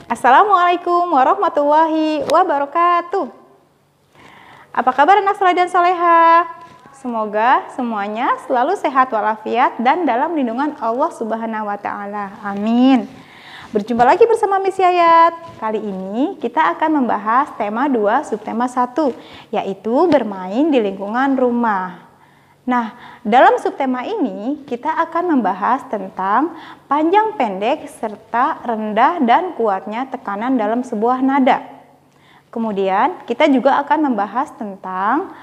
Assalamualaikum warahmatullahi wabarakatuh. Apa kabar anak soleh dan soleha? Semoga semuanya selalu sehat walafiat dan dalam lindungan Allah Subhanahu wa Ta'ala. Amin. Berjumpa lagi bersama Miss Yayat. Kali ini kita akan membahas tema 2 subtema 1, yaitu bermain di lingkungan rumah. Nah, dalam subtema ini kita akan membahas tentang panjang pendek serta rendah dan kuatnya tekanan dalam sebuah nada. Kemudian kita juga akan membahas tentang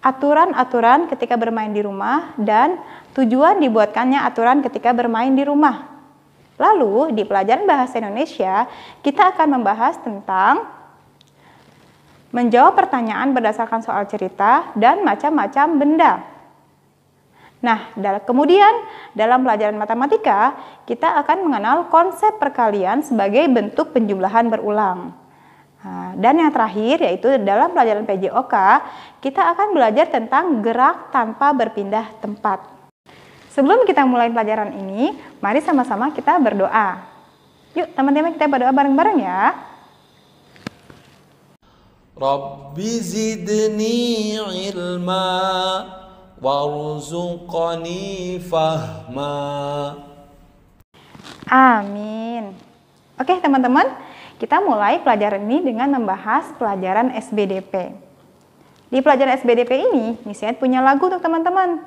aturan-aturan ketika bermain di rumah dan tujuan dibuatkannya aturan ketika bermain di rumah. Lalu di pelajaran bahasa Indonesia kita akan membahas tentang menjawab pertanyaan berdasarkan soal cerita dan macam-macam benda. Nah, kemudian dalam pelajaran matematika, kita akan mengenal konsep perkalian sebagai bentuk penjumlahan berulang. Nah, dan yang terakhir yaitu dalam pelajaran PJOK, kita akan belajar tentang gerak tanpa berpindah tempat. Sebelum kita mulai pelajaran ini, mari sama-sama kita berdoa. Yuk teman-teman, kita berdoa bareng-bareng ya. Rabbi zidni ilma warzuqni fahma. Amin. Oke teman-teman, kita mulai pelajaran ini dengan membahas pelajaran SBDP. Di pelajaran SBDP ini, Miss Yayat punya lagu untuk teman-teman.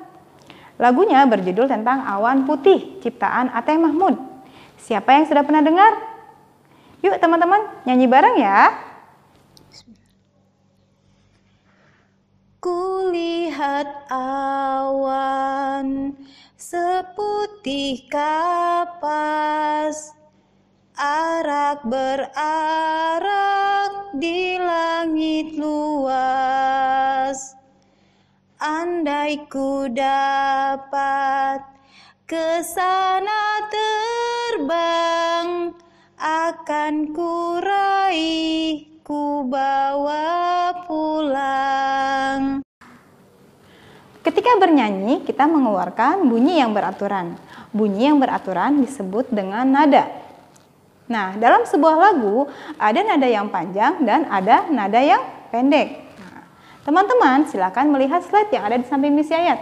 Lagunya berjudul tentang Awan Putih, ciptaan Ate Mahmud. Siapa yang sudah pernah dengar? Yuk teman-teman, nyanyi bareng ya. Kulihat awan seputih kapas, arak berarak di langit luas. Andai ku dapat ke sana terbang, akan ku raih, ku bawa pulang. Ketika bernyanyi, kita mengeluarkan bunyi yang beraturan. Bunyi yang beraturan disebut dengan nada. Nah, dalam sebuah lagu, ada nada yang panjang dan ada nada yang pendek. Nah, teman-teman, silakan melihat slide yang ada di samping Miss Yayat.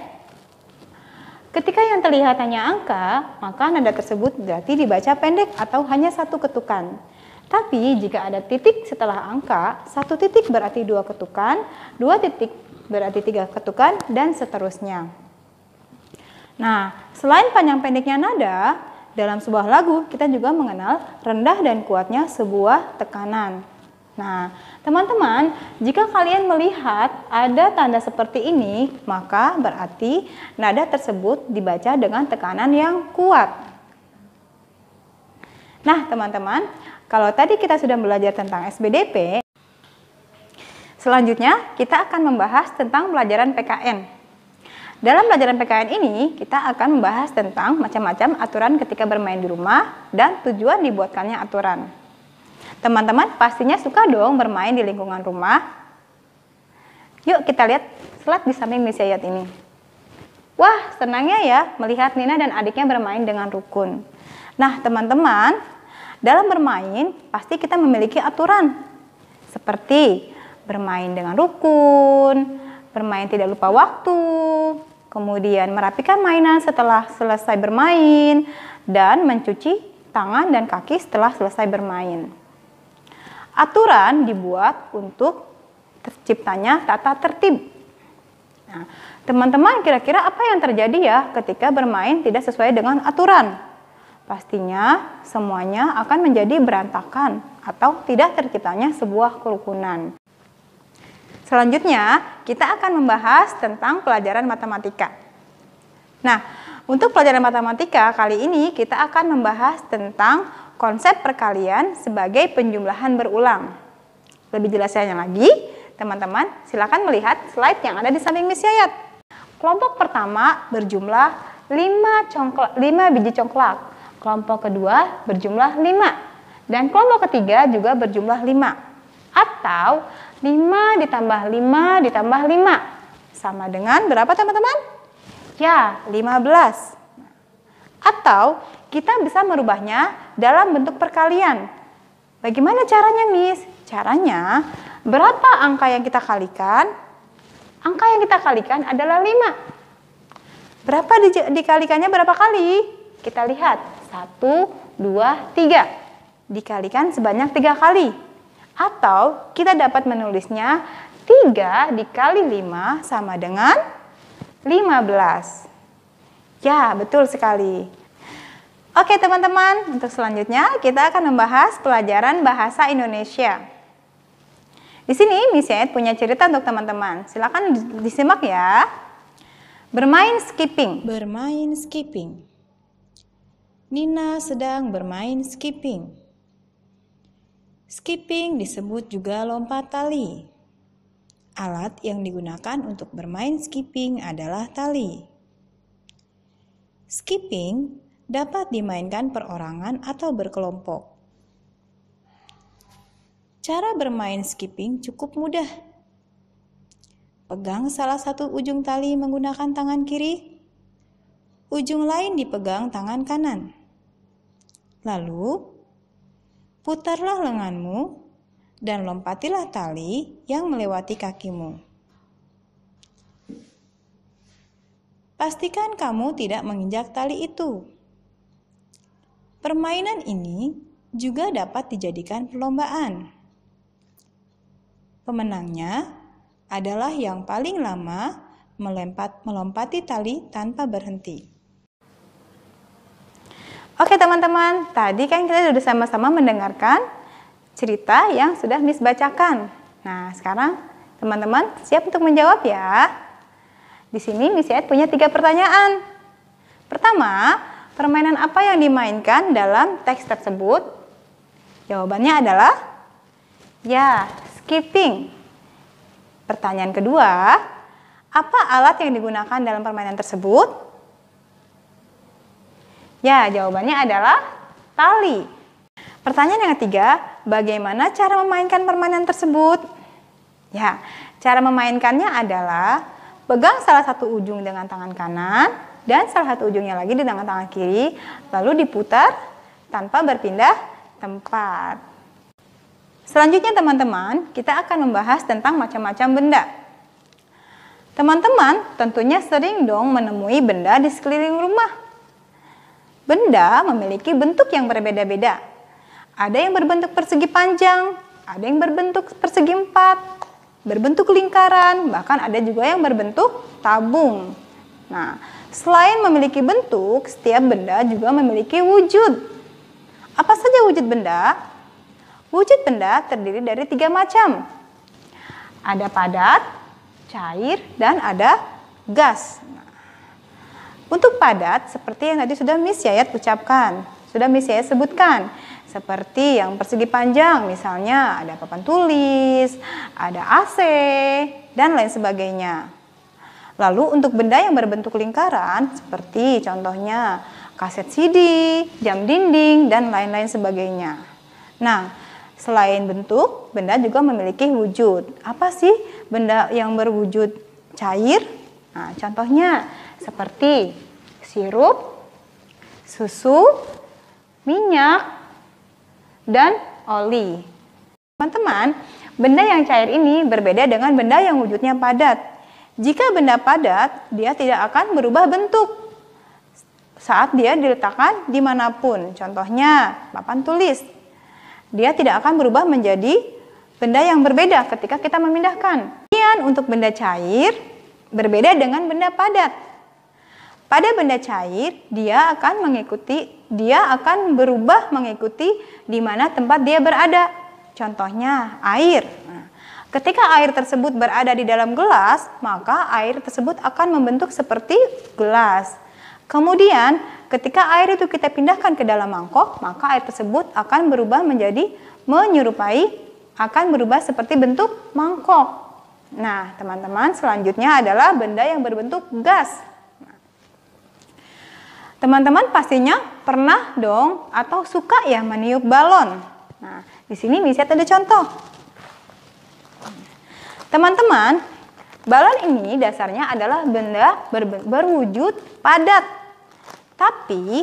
Ketika yang terlihat hanya angka, maka nada tersebut berarti dibaca pendek atau hanya satu ketukan. Tapi jika ada titik setelah angka, 1 titik berarti 2 ketukan, 2 titik berarti 3 ketukan, dan seterusnya. Nah, selain panjang pendeknya nada, dalam sebuah lagu kita juga mengenal rendah dan kuatnya sebuah tekanan. Nah, teman-teman, jika kalian melihat ada tanda seperti ini, maka berarti nada tersebut dibaca dengan tekanan yang kuat. Nah, teman-teman, kalau tadi kita sudah belajar tentang SBDP, selanjutnya kita akan membahas tentang pelajaran PKN. Dalam pelajaran PKN ini, kita akan membahas tentang macam-macam aturan ketika bermain di rumah dan tujuan dibuatkannya aturan. Teman-teman pastinya suka dong bermain di lingkungan rumah. Yuk kita lihat slide di samping Miss Yayat ini. Wah, senangnya ya melihat Nina dan adiknya bermain dengan rukun. Nah, teman-teman, dalam bermain pasti kita memiliki aturan. Seperti bermain dengan rukun, bermain tidak lupa waktu, kemudian merapikan mainan setelah selesai bermain, dan mencuci tangan dan kaki setelah selesai bermain. Aturan dibuat untuk terciptanya tata tertib. Nah, teman-teman kira-kira apa yang terjadi ya ketika bermain tidak sesuai dengan aturan? Pastinya semuanya akan menjadi berantakan atau tidak terciptanya sebuah kerukunan. Selanjutnya, kita akan membahas tentang pelajaran matematika. Nah, untuk pelajaran matematika kali ini kita akan membahas tentang konsep perkalian sebagai penjumlahan berulang. Lebih jelasnya lagi, teman-teman silakan melihat slide yang ada di samping Miss Yayat. Kelompok pertama berjumlah 5 biji congklak. Kelompok kedua berjumlah 5. Dan kelompok ketiga juga berjumlah 5. Atau 5 ditambah 5 ditambah 5. Sama dengan berapa teman-teman? Ya, 15. Atau kita bisa merubahnya dalam bentuk perkalian. Bagaimana caranya, Miss? Caranya, berapa angka yang kita kalikan? Angka yang kita kalikan adalah 5. Berapa dikalikannya berapa kali? Kita lihat. 1, 2, 3. Dikalikan sebanyak 3 kali. Atau kita dapat menulisnya 3 dikali 5 sama dengan 15. Ya, betul sekali. Oke teman-teman, untuk selanjutnya kita akan membahas pelajaran bahasa Indonesia. Di sini Miss Yayat punya cerita untuk teman-teman. Silakan disimak ya. Bermain skipping. Bermain skipping. Nina sedang bermain skipping. Skipping disebut juga lompat tali. Alat yang digunakan untuk bermain skipping adalah tali. Skipping dapat dimainkan perorangan atau berkelompok. Cara bermain skipping cukup mudah. Pegang salah satu ujung tali menggunakan tangan kiri, ujung lain dipegang tangan kanan. Lalu, putarlah lenganmu dan lompatilah tali yang melewati kakimu. Pastikan kamu tidak menginjak tali itu. Permainan ini juga dapat dijadikan perlombaan. Pemenangnya adalah yang paling lama melompati tali tanpa berhenti. Oke teman-teman, tadi kan kita sudah sama-sama mendengarkan cerita yang sudah Miss bacakan. Nah, sekarang teman-teman siap untuk menjawab ya. Di sini Miss Yayat punya 3 pertanyaan. Pertama, permainan apa yang dimainkan dalam teks tersebut? Jawabannya adalah ya, skipping. Pertanyaan kedua, apa alat yang digunakan dalam permainan tersebut? Ya, jawabannya adalah tali. Pertanyaan yang ketiga, bagaimana cara memainkan permainan tersebut? Ya, cara memainkannya adalah pegang salah satu ujung dengan tangan kanan dan salah satu ujungnya lagi dengan tangan kiri, lalu diputar tanpa berpindah tempat. Selanjutnya teman-teman, kita akan membahas tentang macam-macam benda. Teman-teman tentunya sering dong menemui benda di sekeliling rumah. Benda memiliki bentuk yang berbeda-beda. Ada yang berbentuk persegi panjang, ada yang berbentuk persegi 4, berbentuk lingkaran, bahkan ada juga yang berbentuk tabung. Nah, selain memiliki bentuk, setiap benda juga memiliki wujud. Apa saja wujud benda? Wujud benda terdiri dari 3 macam. Ada padat, cair, dan ada gas. Untuk padat, seperti yang tadi sudah Miss Yayat ucapkan, sudah Miss Yayat sebutkan. Seperti yang persegi panjang, misalnya ada papan tulis, ada AC, dan lain sebagainya. Lalu untuk benda yang berbentuk lingkaran, seperti contohnya kaset CD, jam dinding, dan lain-lain sebagainya. Nah, selain bentuk, benda juga memiliki wujud. Apa sih benda yang berwujud cair? Nah, contohnya seperti sirup, susu, minyak, dan oli. Teman-teman, benda yang cair ini berbeda dengan benda yang wujudnya padat. Jika benda padat, dia tidak akan berubah bentuk saat dia diletakkan dimanapun. Contohnya, papan tulis. Dia tidak akan berubah menjadi benda yang berbeda ketika kita memindahkan. Kemudian untuk benda cair, berbeda dengan benda padat. Pada benda cair, dia akan berubah mengikuti di mana tempat dia berada. Contohnya air. Nah, ketika air tersebut berada di dalam gelas, maka air tersebut akan membentuk seperti gelas. Kemudian, ketika air itu kita pindahkan ke dalam mangkok, maka air tersebut akan berubah akan berubah seperti bentuk mangkok. Nah, teman-teman, selanjutnya adalah benda yang berbentuk gas. Teman-teman pastinya pernah dong atau suka ya meniup balon. Nah, di sini bisa ada contoh. Teman-teman, balon ini dasarnya adalah benda berwujud padat. Tapi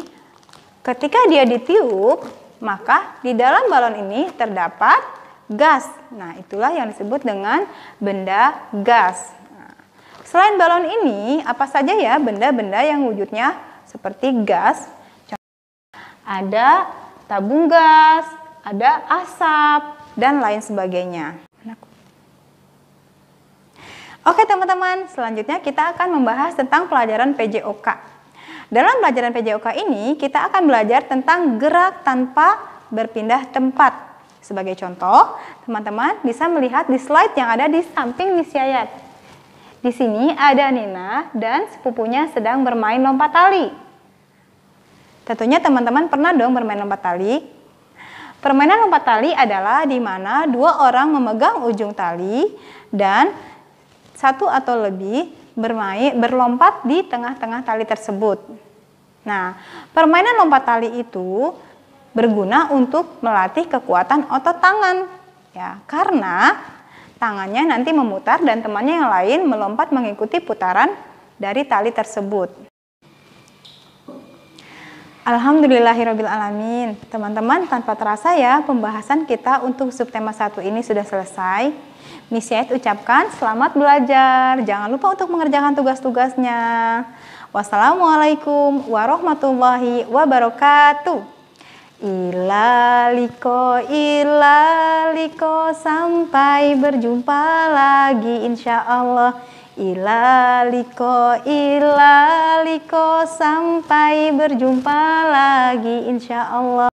ketika dia ditiup, maka di dalam balon ini terdapat gas. Nah, itulah yang disebut dengan benda gas. Nah, selain balon ini, apa saja ya benda-benda yang wujudnya seperti gas? Ada tabung gas, ada asap, dan lain sebagainya. Oke teman-teman, selanjutnya kita akan membahas tentang pelajaran PJOK. Dalam pelajaran PJOK ini, kita akan belajar tentang gerak tanpa berpindah tempat. Sebagai contoh, teman-teman bisa melihat di slide yang ada di samping Miss Yayat. Di sini ada Nina dan sepupunya sedang bermain lompat tali. Tentunya teman-teman pernah dong bermain lompat tali. Permainan lompat tali adalah di mana dua orang memegang ujung tali dan satu atau lebih berlompat di tengah-tengah tali tersebut. Nah, permainan lompat tali itu berguna untuk melatih kekuatan otot tangan. Ya, karena tangannya nanti memutar dan temannya yang lain melompat mengikuti putaran dari tali tersebut. Alhamdulillahirrabbilalamin. Teman-teman, tanpa terasa ya pembahasan kita untuk subtema 1 ini sudah selesai. Miss Yayat ucapkan selamat belajar. Jangan lupa untuk mengerjakan tugas-tugasnya. Wassalamualaikum warahmatullahi wabarakatuh. Ilaliko, sampai berjumpa lagi insyaallah. Ilaliko, sampai berjumpa lagi insyaallah.